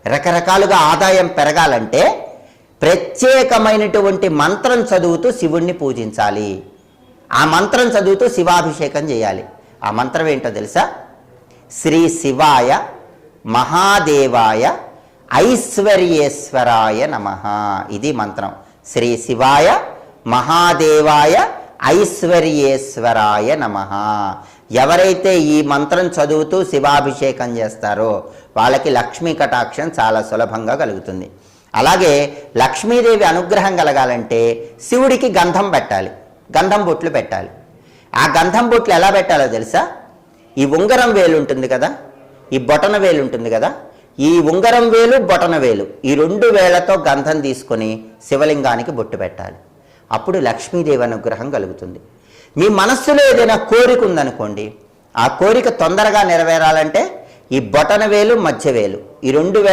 రకరకాలుగా ఆదాయం పెరగాలంటే ప్రత్యేకమైనటువంటి మంత్రం చదువుతూ శివుణ్ణి పూజించాలి. ఆ మంత్రం చదువుతూ శివాభిషేకం చేయాలి. ఆ మంత్రం ఏంటో తెలుసా? శ్రీ శివాయ మహాదేవాయ ఐశ్వర్యేశ్వరాయ నమః. ఇది మంత్రం. శ్రీ శివాయ మహాదేవాయ ఐశ్వర్యేశ్వరాయ నమః. ఎవరైతే ఈ మంత్రం చదువుతూ శివాభిషేకం చేస్తారో వాళ్ళకి లక్ష్మీ కటాక్షం చాలా సులభంగా కలుగుతుంది. అలాగే లక్ష్మీదేవి అనుగ్రహం కలగాలంటే శివుడికి గంధం పెట్టాలి, గంధం బొట్లు పెట్టాలి. ఆ గంధం బొట్లు ఎలా పెట్టాలో తెలుసా? ఈ ఉంగరం వేలు ఉంటుంది కదా, ఈ బొటన వేలు ఉంటుంది కదా, ఈ ఉంగరం వేలు బొటన వేలు ఈ రెండు వేళ్లతో గంధం తీసుకొని శివలింగానికి బొట్టు పెట్టాలి. అప్పుడు లక్ష్మీదేవి అనుగ్రహం కలుగుతుంది. మీ మనస్సులో ఏదైనా కోరిక ఉందనుకోండి, ఆ కోరిక తొందరగా నెరవేరాలంటే ఈ బొటన వేలు మధ్య వేలు ఈ రెండు వేళ